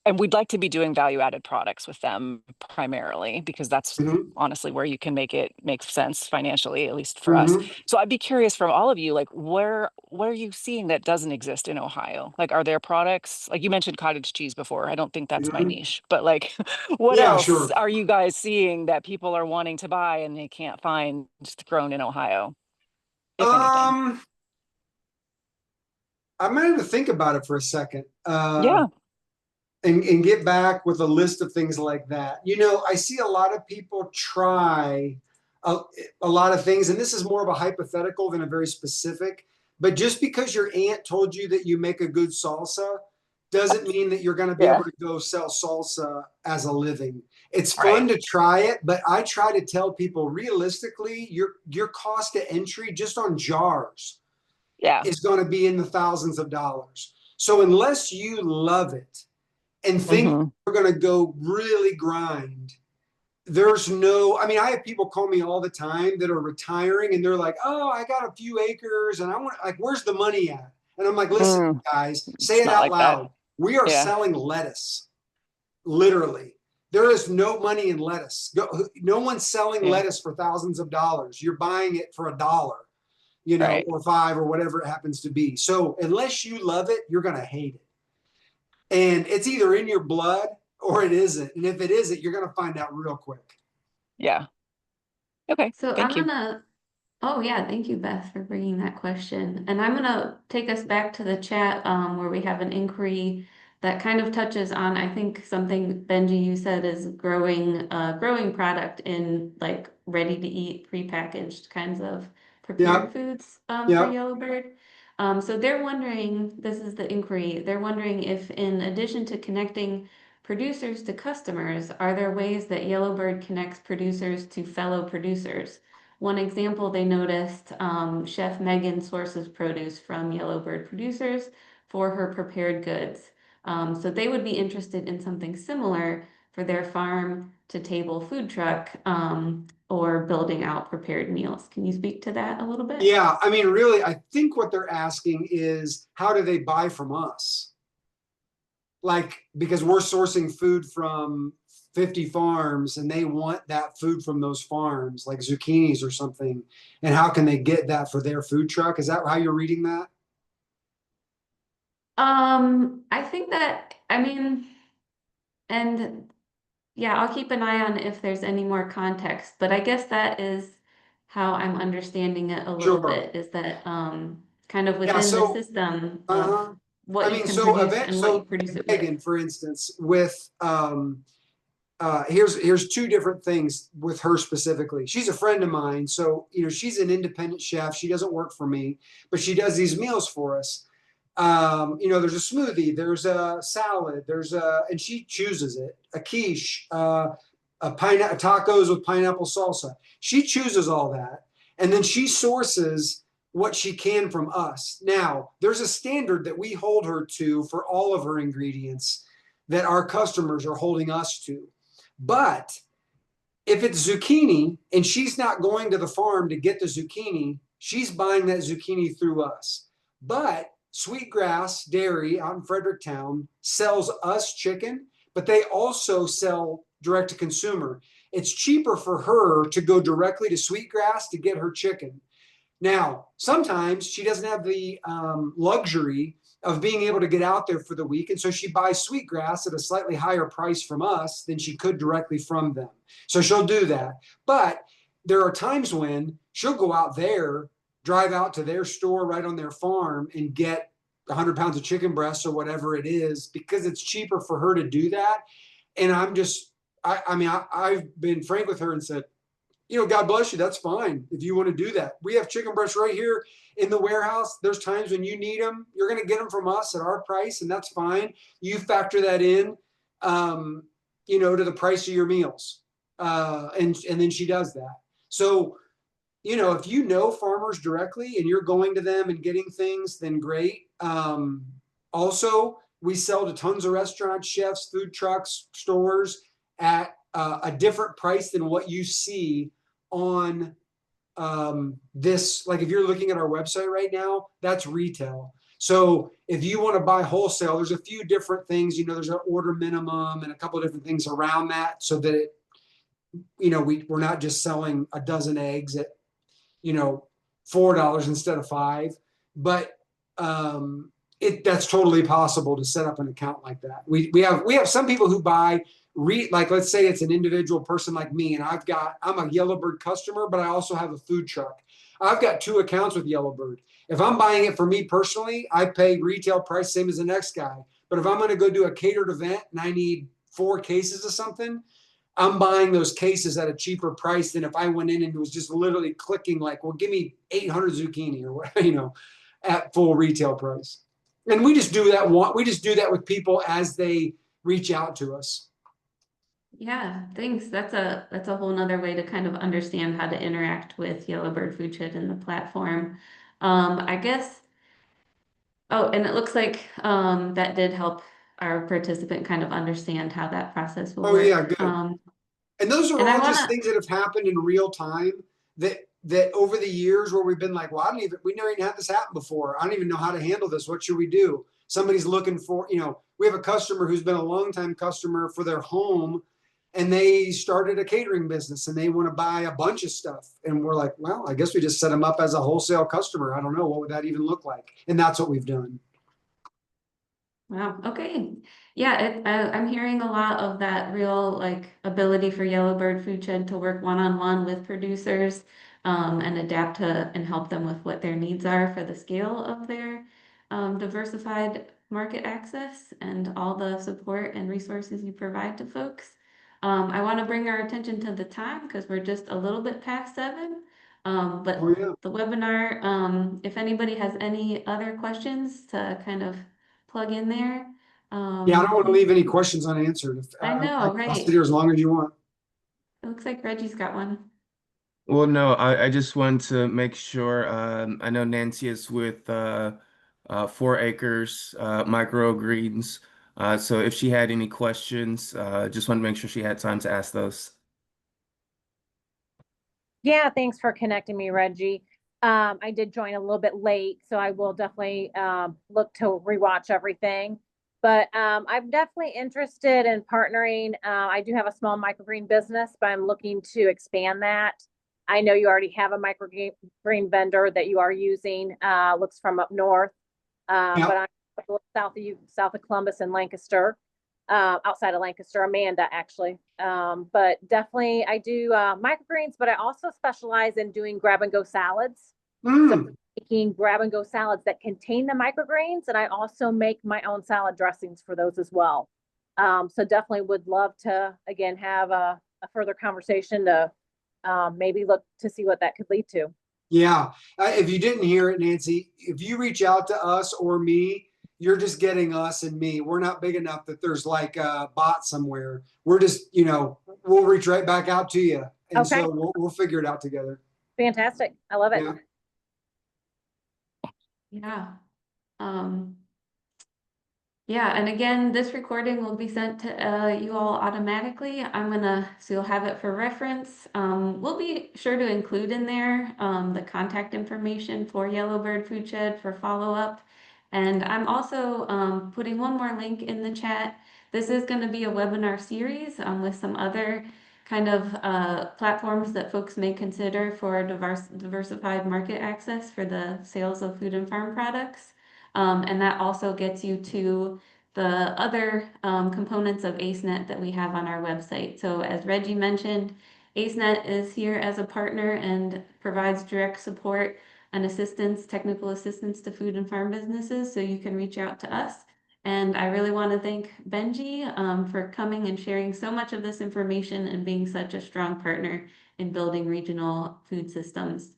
and we'd like to be doing value-added products with them primarily, because that's honestly where you can make it make sense financially, at least for us. So I'd be curious from all of you, like what are you seeing that doesn't exist in Ohio? Like, are there products, like you mentioned cottage cheese before? I don't think that's my niche, but like what Yeah, else sure. are you guys seeing that people are wanting to buy and they can't find just grown in Ohio, if anything? I might have to think about it for a second. Yeah. And get back with a list of things like that. You know, I see a lot of people try a lot of things, and this is more of a hypothetical than a very specific, but just because your aunt told you that you make a good salsa doesn't mean that you're going to be able to go sell salsa as a living. It's fun to try it, but I try to tell people realistically, your cost of entry just on jars is going to be in the thousands of dollars. So unless you love it and think we're going to go really grind, there's no, I mean, I have people call me all the time that are retiring and they're like, oh, I got a few acres and I want, like, where's the money at? And I'm like, listen, guys, say it out loud. We are selling lettuce, literally. There is no money in lettuce. No one's selling lettuce for thousands of dollars. You're buying it for $1, you know, or $5 or whatever it happens to be. So unless you love it, you're going to hate it. And it's either in your blood or it isn't. And if it isn't, you're going to find out real quick. Yeah. Okay. So Thank you. Oh yeah, thank you, Beth, for bringing that question. And I'm gonna take us back to the chat where we have an inquiry that kind of touches on, I think, something Benji you said is growing product in like ready to eat prepackaged kinds of prepared foods for Yellowbird. So they're wondering, this is the inquiry, they're wondering if in addition to connecting producers to customers, are there ways that Yellowbird connects producers to fellow producers? One example, they noticed Chef Megan sources produce from Yellowbird Producers for her prepared goods. So they would be interested in something similar for their farm to table food truck or building out prepared meals. Can you speak to that a little bit? Yeah, I mean, really, I think what they're asking is how do they buy from us? Like, because we're sourcing food from 50 farms and they want that food from those farms, like zucchinis or something. And how can they get that for their food truck? Is that how you're reading that? I think that, I mean, and yeah, I'll keep an eye on if there's any more context, but I guess that is how I'm understanding it a little bit, is that kind of within the system of what you can produce and what you produce it Megan, with. for instance, with here's two different things with her specifically. She's a friend of mine, so you know she's an independent chef. She doesn't work for me, but she does these meals for us. You know, there's a smoothie, there's a salad, and she chooses it, a quiche, tacos with pineapple salsa. She chooses all that, and then she sources what she can from us. Now, there's a standard that we hold her to for all of her ingredients that our customers are holding us to. But if it's zucchini and she's not going to the farm to get the zucchini, she's buying that zucchini through us. But Sweetgrass Dairy out in Fredericktown sells us chicken, but they also sell direct to consumer. It's cheaper for her to go directly to Sweetgrass to get her chicken. Now, sometimes she doesn't have the luxury of being able to get out there for the week. And so she buys Sweetgrass at a slightly higher price from us than she could directly from them. So she'll do that. But there are times when she'll go out there, drive out to their store right on their farm and get 100 pounds of chicken breasts or whatever it is, because it's cheaper for her to do that. And I'm just, I mean, I've been frank with her and said, you know, God bless you. That's fine if you want to do that. We have chicken breasts right here in the warehouse. There's times when you need them. You're going to get them from us at our price, and that's fine. You factor that in, you know, to the price of your meals. And then she does that. So, you know, if you know farmers directly and you're going to them and getting things, then great. Also, we sell to tons of restaurants, chefs, food trucks, stores at a different price than what you see on this. Like if you're looking at our website right now, that's retail. So if you want to buy wholesale, there's a few different things, you know, there's an order minimum and a couple of different things around that so that it, you know, we're not just selling a dozen eggs at, you know, $4 instead of $5. But that's totally possible to set up an account like that. We have some people who buy like, let's say it's an individual person like me, and I'm a Yellowbird customer, but I also have a food truck. I've got 2 accounts with Yellowbird. If I'm buying it for me personally, I pay retail price same as the next guy. But if I'm going to go do a catered event and I need 4 cases of something, I'm buying those cases at a cheaper price than if I went in and was just literally clicking like, well, give me 800 zucchini or what, you know, at full retail price. And we just do that. We just do that with people as they reach out to us. Yeah, thanks. That's a whole nother way to kind of understand how to interact with Yellowbird Foodshed and the platform. I guess, oh, and it looks like that did help our participant kind of understand how that process will work. Yeah, good. And those are and all just things that have happened in real time that over the years where we've been like, well, we never even had this happen before. I don't even know how to handle this. What should we do? Somebody's looking for, you know, we have a customer who's been a longtime customer for their home, and they started a catering business and they want to buy a bunch of stuff. And we're like, well, I guess we just set them up as a wholesale customer. I don't know. What would that even look like? And that's what we've done. Wow. Okay. Yeah, I'm hearing a lot of that real like ability for Yellowbird Foodshed to work one-on-one with producers and adapt to and help them with what their needs are for the scale of their diversified market access and all the support and resources you provide to folks. I want to bring our attention to the time because we're just a little bit past 7. But the webinar, if anybody has any other questions to kind of plug in there. Yeah, I don't want to leave any questions unanswered. I know, right? I'll sit here as long as you want. It looks like Reggie's got one. Well, no, I just wanted to make sure. I know Nancy is with 4 Acres Microgreens. So if she had any questions, just want to make sure she had time to ask those. Yeah, thanks for connecting me, Reggie. I did join a little bit late, so I will definitely look to rewatch everything. But I'm definitely interested in partnering. I do have a small microgreen business, but I'm looking to expand that. I know you already have a microgreen vendor that you are using. Looks from up north, but I'm south of Columbus and Lancaster, outside of Lancaster, Amanda actually. But definitely I do microgreens, but I also specialize in doing grab and go salads. So making grab and go salads that contain the microgreens, and I also make my own salad dressings for those as well. So definitely would love to again have a further conversation to maybe look to see what that could lead to. Yeah, if you didn't hear it, Nancy, if you reach out to us or me, you're just getting us and me. We're not big enough that there's like a bot somewhere. We're just, you know, we'll reach right back out to you, and so we'll figure it out together. Fantastic, I love it. Yeah. Yeah, and again, this recording will be sent to you all automatically. So you'll have it for reference. We'll be sure to include in there the contact information for Yellowbird Foodshed for follow-up. And I'm also putting one more link in the chat. This is going to be a webinar series with some other kind of platforms that folks may consider for diversified market access for the sales of food and farm products. And that also gets you to the other components of ACEnet that we have on our website. So as Reggie mentioned, ACEnet is here as a partner and provides direct support and assistance, technical assistance to food and farm businesses. So you can reach out to us. And I really want to thank Benji for coming and sharing so much of this information and being such a strong partner in building regional food systems.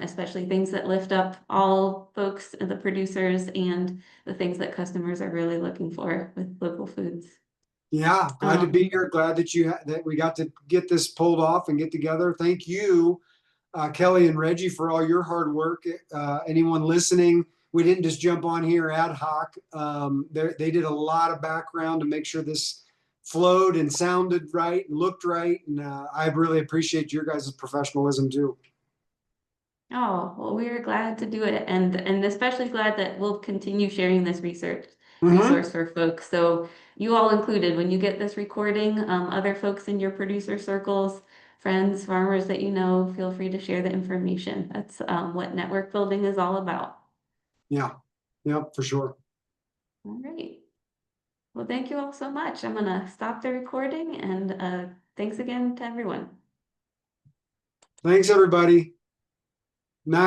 Especially things that lift up all folks, the producers, and the things that customers are really looking for with local foods. Yeah, glad to be here. Glad that we got to get this pulled off and get together. Thank you, Kelly and Reggie, for all your hard work. Anyone listening, we didn't just jump on here ad hoc. They did a lot of background to make sure this flowed and sounded right and looked right. And I really appreciate your guys' professionalism too. Oh, well, we are glad to do it, and especially glad that we'll continue sharing this resource for folks. So you all included, when you get this recording, other folks in your producer circles, friends, farmers that you know, feel free to share the information. That's what network building is all about. Yeah, yeah, for sure. All right. Well, thank you all so much. I'm gonna stop the recording, and thanks again to everyone. Thanks, everybody. Night.